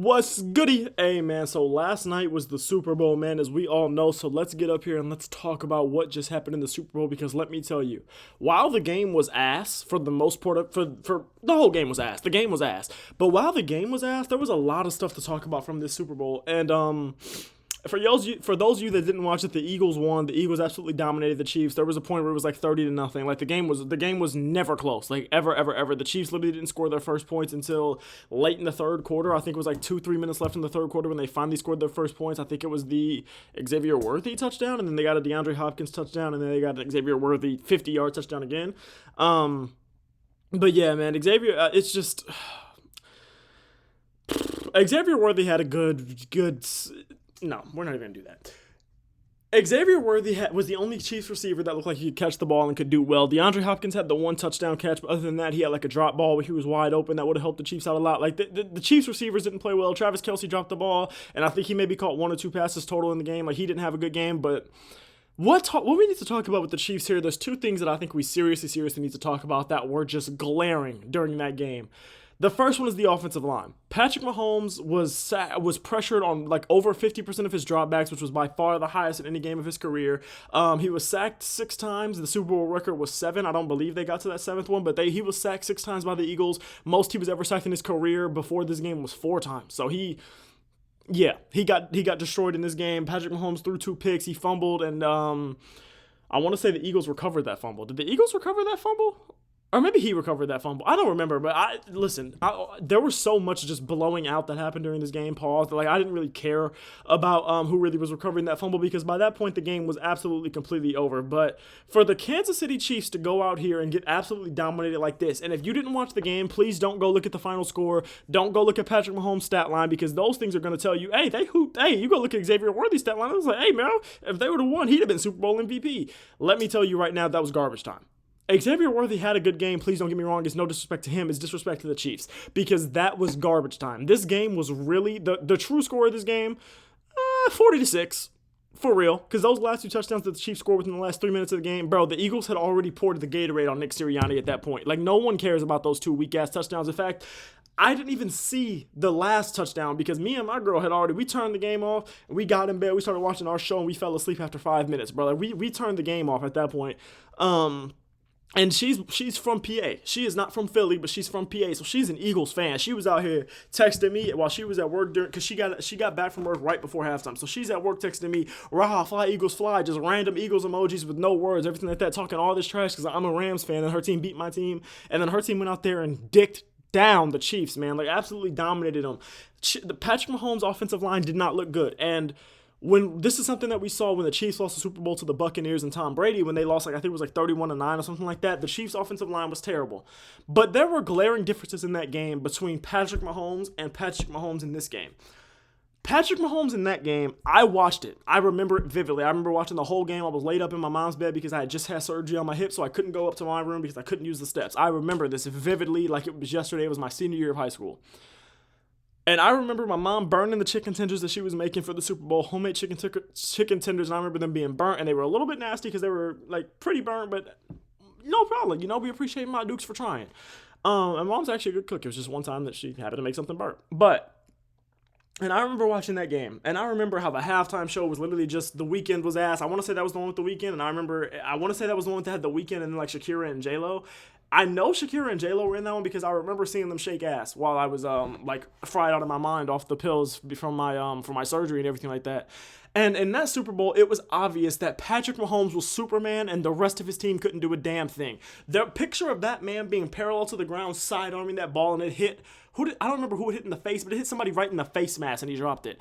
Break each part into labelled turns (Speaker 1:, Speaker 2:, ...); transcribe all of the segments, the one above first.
Speaker 1: What's goody? Hey man, so last night was the Super Bowl, man, as we all know. So let's get up here and let's talk about what just happened in the Super Bowl because let me tell you, while the game was ass for the most part, for the whole game was ass. The game was ass. But while the game was ass, there was a lot of stuff to talk about from this Super Bowl. And for those of you that didn't watch it, the Eagles won. The Eagles absolutely dominated the Chiefs. There was a point where it was like 30-0. Like the game was never close. Like ever. The Chiefs literally didn't score their first points until late in the third quarter. I think it was like 2-3 minutes left in the third quarter when they finally scored their first points. I think it was the Xavier Worthy touchdown, and then they got a DeAndre Hopkins touchdown, and then they got an Xavier Worthy 50-yard touchdown again. But yeah, man, Xavier, it's just Xavier Worthy had a good. No, we're not even going to do that. Xavier Worthy was the only Chiefs receiver that looked like he could catch the ball and could do well. DeAndre Hopkins had the one touchdown catch, but other than that, he had like a drop ball where he was wide open that would have helped the Chiefs out a lot. Like the Chiefs receivers didn't play well. Travis Kelce dropped the ball, and I think he maybe caught one or two passes total in the game. Like he didn't have a good game, but what we need to talk about with the Chiefs here, there's two things that I think we seriously need to talk about that were just glaring during that game. The first one is the offensive line. Patrick Mahomes was pressured on like over 50% of his dropbacks, which was by far the highest in any game of his career. He was sacked 6 times. The Super Bowl record was 7. I don't believe they got to that 7th one, but he was sacked 6 times by the Eagles. Most he was ever sacked in his career before this game was 4 times. So he got destroyed in this game. Patrick Mahomes threw 2 picks. He fumbled, and I want to say the Eagles recovered that fumble. Did the Eagles recover that fumble? Or maybe he recovered that fumble. I don't remember, but there was so much just blowing out that happened during this game. Pause. Like I didn't really care about who really was recovering that fumble because by that point the game was absolutely completely over. But for the Kansas City Chiefs to go out here and get absolutely dominated like this, and if you didn't watch the game, please don't go look at the final score. Don't go look at Patrick Mahomes' stat line because those things are going to tell you, hey, you go look at Xavier Worthy's stat line. I was like, hey man, if they would have won, he'd have been Super Bowl MVP. Let me tell you right now, that was garbage time. Xavier Worthy had a good game. Please don't get me wrong. It's no disrespect to him. It's disrespect to the Chiefs because that was garbage time. This game was really the true score of this game, 40-6. For real, because those last 2 touchdowns that the Chiefs scored within the last 3 minutes of the game, bro, the Eagles had already poured the Gatorade on Nick Sirianni at that point. Like, no one cares about those 2 weak-ass touchdowns. In fact, I didn't even see the last touchdown because me and my girl we turned the game off, and we got in bed, we started watching our show, and we fell asleep after 5 minutes, bro. Like, we turned the game off at that point. And she's from PA. She is not from Philly, but she's from PA, so she's an Eagles fan. She was out here texting me while she was at work because she got back from work right before halftime. So she's at work texting me, "Raha, fly Eagles, fly!" Just random Eagles emojis with no words, everything like that, talking all this trash because I'm a Rams fan and her team beat my team, and then her team went out there and dicked down the Chiefs, man, like absolutely dominated them. The Patrick Mahomes offensive line did not look good, and when this is something that we saw when the Chiefs lost the Super Bowl to the Buccaneers and Tom Brady when they lost, like I think it was like 31-9 or something like that. The Chiefs' offensive line was terrible, but there were glaring differences in that game between Patrick Mahomes and Patrick Mahomes in this game. Patrick Mahomes in that game, I watched it. I remember it vividly. I remember watching the whole game. I was laid up in my mom's bed because I had just had surgery on my hip, so I couldn't go up to my room because I couldn't use the steps. I remember this vividly like it was yesterday. It was my senior year of high school. And I remember my mom burning the chicken tenders that she was making for the Super Bowl, homemade chicken tenders, and I remember them being burnt, and they were a little bit nasty because they were, like, pretty burnt, but no problem. You know, we appreciate my Dukes for trying. And Mom's actually a good cook. It was just one time that she happened to make something burnt. And I remember watching that game, and I remember how the halftime show was literally just The Weeknd was ass. I want to say that was the one with The Weeknd, and I want to say that was the one that had The Weeknd and, like, Shakira and J-Lo. I know Shakira and J-Lo were in that one because I remember seeing them shake ass while I was like fried out of my mind off the pills from my surgery and everything like that. And in that Super Bowl, it was obvious that Patrick Mahomes was Superman and the rest of his team couldn't do a damn thing. The picture of that man being parallel to the ground, side-arming that ball, and it hit I don't remember who it hit in the face, but it hit somebody right in the face mask and he dropped it.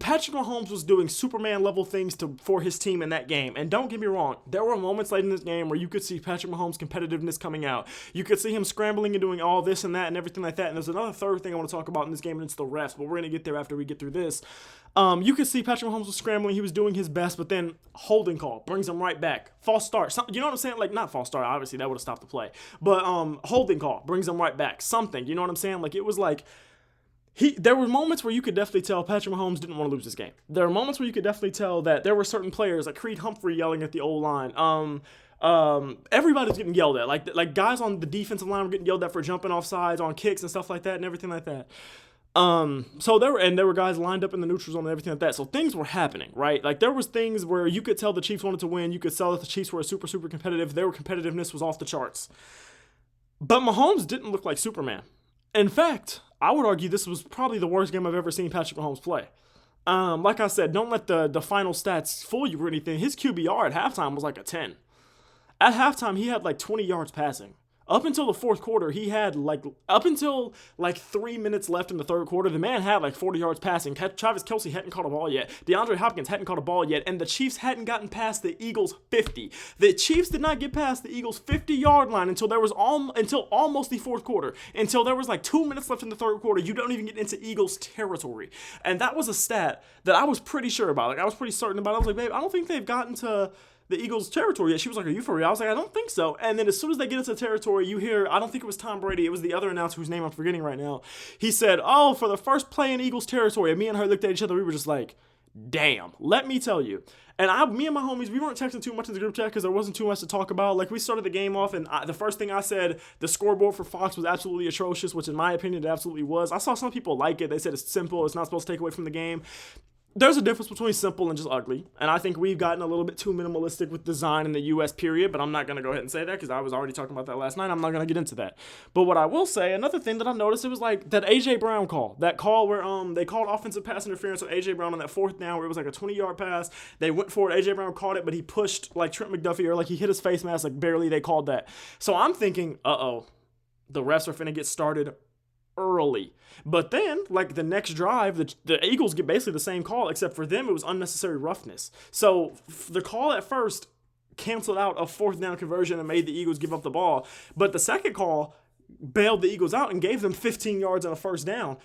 Speaker 1: Patrick Mahomes was doing Superman-level things for his team in that game. And don't get me wrong, there were moments late in this game where you could see Patrick Mahomes' competitiveness coming out. You could see him scrambling and doing all this and that and everything like that. And there's another third thing I want to talk about in this game, and it's the refs. But we're going to get there after we get through this. You could see Patrick Mahomes was scrambling. He was doing his best, but then holding call brings him right back. False start. You know what I'm saying? Like, not false start. Obviously, that would have stopped the play. But holding call brings him right back. Something. You know what I'm saying? Like, it was like there were moments where you could definitely tell Patrick Mahomes didn't want to lose this game. There were moments where you could definitely tell that there were certain players, like Creed Humphrey yelling at the O-line. Everybody's getting yelled at. Like guys on the defensive line were getting yelled at for jumping off sides on kicks and stuff like that and everything like that. So there were guys lined up in the neutral zone and everything like that. So things were happening, right? Like there was things where you could tell the Chiefs wanted to win. You could tell that the Chiefs were super, super competitive. Their competitiveness was off the charts. But Mahomes didn't look like Superman. In fact, I would argue this was probably the worst game I've ever seen Patrick Mahomes play. Like I said, don't let the final stats fool you or anything. His QBR at halftime was like a 10. At halftime, he had like 20 yards passing. Up until the fourth quarter, he had up until 3 minutes left in the third quarter, the man had like 40 yards passing. Travis Kelce hadn't caught a ball yet. DeAndre Hopkins hadn't caught a ball yet. And the Chiefs hadn't gotten past the Eagles' 50. The Chiefs did not get past the Eagles' 50-yard line until almost the fourth quarter. Until there was like 2 minutes left in the third quarter. You don't even get into Eagles territory. And that was a stat that I was pretty sure about. Like I was pretty certain about. I was like, babe, I don't think they've gotten to the Eagles' territory yet. She was like, are you for real? I was like, I don't think so. And then as soon as they get into territory, you hear, I don't think it was Tom Brady, it was the other announcer whose name I'm forgetting right now. He said, oh, for the first play in Eagles' territory. And me and her looked at each other, we were just like, damn, let me tell you. And me and my homies, we weren't texting too much in the group chat because there wasn't too much to talk about. Like, we started the game off, and the first thing I said, the scoreboard for Fox was absolutely atrocious, which in my opinion, it absolutely was. I saw some people like it. They said it's simple. It's not supposed to take away from the game. There's a difference between simple and just ugly, and I think we've gotten a little bit too minimalistic with design in the U.S. period, but I'm not going to go ahead and say that because I was already talking about that last night. I'm not going to get into that. But what I will say, another thing that I noticed, it was like that A.J. Brown call. That call where they called offensive pass interference on A.J. Brown on that fourth down where it was like a 20-yard pass. They went for it. A.J. Brown caught it, but he pushed like Trent McDuffie or like he hit his face mask like barely. They called that. So I'm thinking, uh-oh, the refs are finna get started early. But then, like the next drive, the Eagles get basically the same call, except for them, it was unnecessary roughness. So the call at first canceled out a fourth down conversion and made the Eagles give up the ball. But the second call bailed the Eagles out and gave them 15 yards on a first down.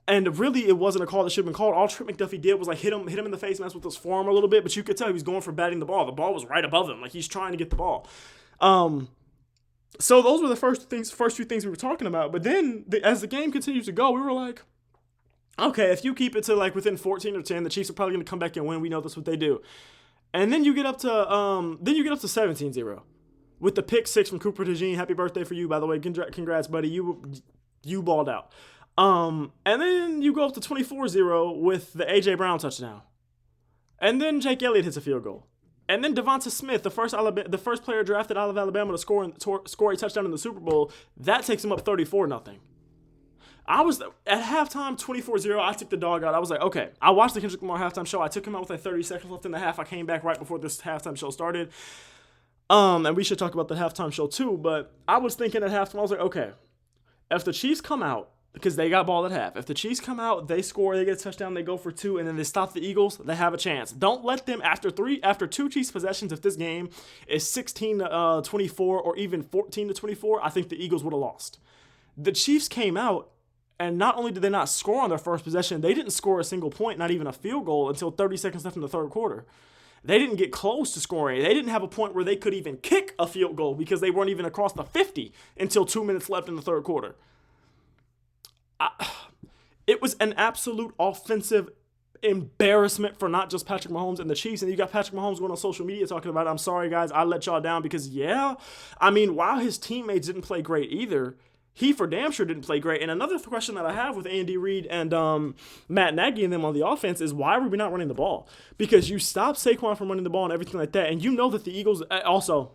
Speaker 1: And really, it wasn't a call that should have been called. All Trent McDuffie did was like hit him in the face mask with his forearm a little bit, but you could tell he was going for batting the ball. The ball was right above him. Like he's trying to get the ball. So those were the first few things we were talking about. But then, as the game continues to go, we were like, okay, if you keep it to like within 14 or 10, the Chiefs are probably going to come back and win. We know that's what they do. And then you get up to 17-0 with the pick six from Cooper DeJean. Happy birthday for you, by the way. Congrats, buddy. You balled out. And then you go up to 24-0 with the A.J. Brown touchdown. And then Jake Elliott hits a field goal. And then Devonta Smith, the first player drafted out of Alabama to score a touchdown in the Super Bowl, that takes him up 34-0. I was at halftime 24-0. I took the dog out. I was like, okay. I watched the Kendrick Lamar halftime show. I took him out with like 30 seconds left in the half. I came back right before this halftime show started. And we should talk about the halftime show too. But I was thinking at halftime, I was like, okay, if the Chiefs come out, because they got ball at half. If the Chiefs come out, they score, they get a touchdown, they go for two, and then they stop the Eagles, they have a chance. Don't let them, after two Chiefs possessions, if this game is 16-24 or even 14-24, I think the Eagles would have lost. The Chiefs came out, and not only did they not score on their first possession, they didn't score a single point, not even a field goal, until 30 seconds left in the third quarter. They didn't get close to scoring. They didn't have a point where they could even kick a field goal because they weren't even across the 50 until 2 minutes left in the third quarter. It was an absolute offensive embarrassment for not just Patrick Mahomes and the Chiefs. And you got Patrick Mahomes going on social media talking about, I'm sorry, guys, I let y'all down because, while his teammates didn't play great either, he for damn sure didn't play great. And another question that I have with Andy Reid and Matt Nagy and them on the offense is why were we not running the ball? Because you stopped Saquon from running the ball and everything like that. And you know that the Eagles also...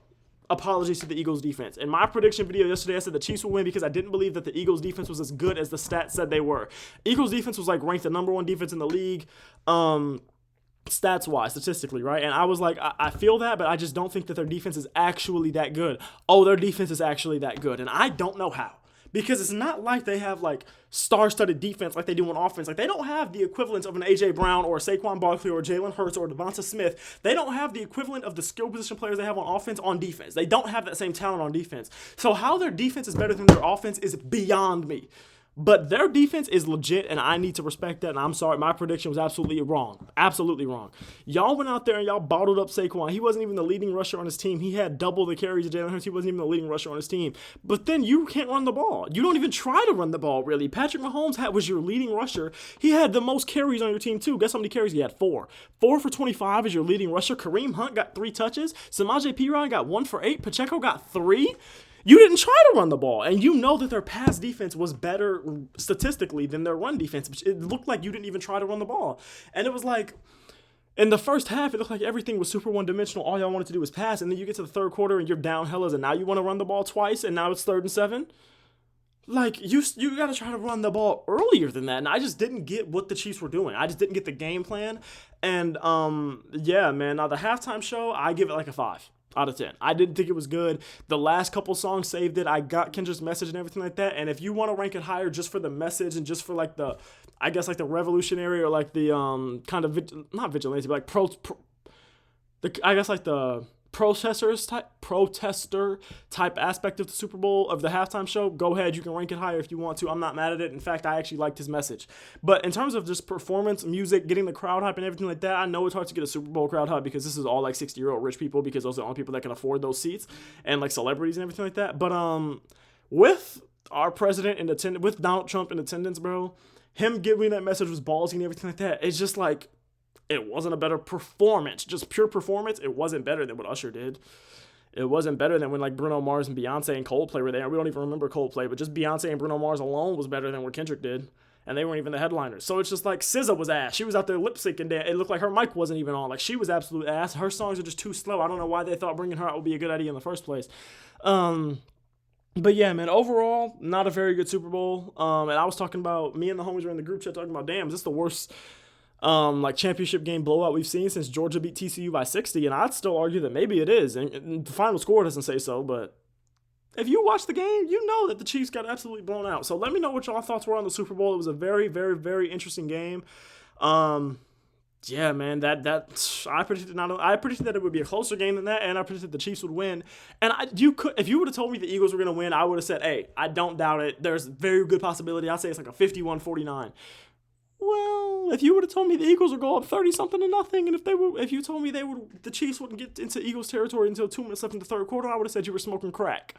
Speaker 1: Apologies to the Eagles defense. In my prediction video yesterday, I said the Chiefs will win because I didn't believe that the Eagles defense was as good as the stats said they were. Eagles defense was like ranked the number one defense in the league, stats-wise, statistically, right? And I was like, I feel that, but I just don't think that their defense is actually that good. Oh, their defense is actually that good, and I don't know how. Because it's not like they have like star-studded defense like they do on offense. Like they don't have the equivalent of an A.J. Brown or a Saquon Barkley or Jalen Hurts or Devonta Smith. They don't have the equivalent of the skill position players they have on offense on defense. They don't have that same talent on defense. So how their defense is better than their offense is beyond me. But their defense is legit, and I need to respect that, and I'm sorry. My prediction was absolutely wrong. Absolutely wrong. Y'all went out there and y'all bottled up Saquon. He wasn't even the leading rusher on his team. He had double the carries of Jalen Hurts. He wasn't even the leading rusher on his team. But then you can't run the ball. You don't even try to run the ball, really. Patrick Mahomes was your leading rusher. He had the most carries on your team, too. Guess how many carries he had? 4. 4 for 25 is your leading rusher. Kareem Hunt got 3 touches. Samaje Perine got 1 for 8. Pacheco got 3. You didn't try to run the ball, and you know that their pass defense was better statistically than their run defense. It looked like you didn't even try to run the ball. And it was like, in the first half, it looked like everything was super one-dimensional. All y'all wanted to do was pass, and then you get to the third quarter, and you're down hellas, and now you want to run the ball twice, and now it's 3rd and 7? Like, you got to try to run the ball earlier than that, and I just didn't get what the Chiefs were doing. I just didn't get the game plan, and, yeah, man, now the halftime show, I give it like a 5 out of 10. I didn't think it was good. The last couple songs saved it. I got Kendra's message and everything like that. And if you want to rank it higher just for the message and just for like the, I guess like the revolutionary or like the kind of not vigilante, but like I guess like the protester type aspect of the Super Bowl of the halftime show, go ahead, you can rank it higher if you want to. I'm not mad at it. In fact, I actually liked his message. But in terms of just performance, music, getting the crowd hype and everything like that, I know it's hard to get a Super Bowl crowd hype because this is all like 60-year-old rich people, because those are the only people that can afford those seats, and like celebrities and everything like that. But with our president in attendance, with Donald Trump in attendance, bro, him giving that message was ballsy and everything like that. It's just like, it wasn't a better performance, just pure performance. It wasn't better than what Usher did. It wasn't better than when like Bruno Mars and Beyonce and Coldplay were there. We don't even remember Coldplay, but just Beyonce and Bruno Mars alone was better than what Kendrick did. And they weren't even the headliners. So it's just like SZA was ass. She was out there lip syncing. It looked like her mic wasn't even on. Like, she was absolute ass. Her songs are just too slow. I don't know why they thought bringing her out would be a good idea in the first place. But yeah, man, overall, not a very good Super Bowl. And I was talking about, me and the homies were in the group chat talking about, damn, is this the worst like championship game blowout we've seen since Georgia beat TCU by 60? And I'd still argue that maybe it is. And the final score doesn't say so, but if you watch the game, you know that the Chiefs got absolutely blown out. So let me know what y'all thoughts were on the Super Bowl. It was a very, very, very interesting game. Yeah, man, I predicted that it would be a closer game than that, and I predicted the Chiefs would win. And if you would have told me the Eagles were going to win, I would have said, hey, I don't doubt it. There's a very good possibility. I'd say it's like a 51-49. Well, if you would have told me the Eagles would go up 30-something to nothing, and if you told me the Chiefs wouldn't get into Eagles territory until 2 minutes left in the third quarter, I would have said you were smoking crack.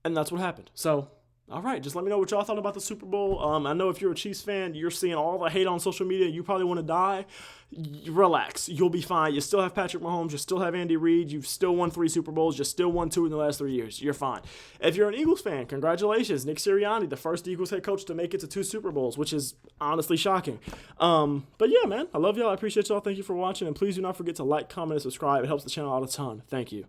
Speaker 1: And that's what happened. So, all right, just let me know what y'all thought about the Super Bowl. I know if you're a Chiefs fan, you're seeing all the hate on social media, you probably want to die. Relax. You'll be fine. You still have Patrick Mahomes. You still have Andy Reid. You've still won 3 Super Bowls. You still won 2 in the last 3 years. You're fine. If you're an Eagles fan, congratulations. Nick Sirianni, the first Eagles head coach to make it to 2 Super Bowls, which is honestly shocking. But yeah, man, I love y'all. I appreciate y'all. Thank you for watching. And please do not forget to like, comment, and subscribe. It helps the channel out a ton. Thank you.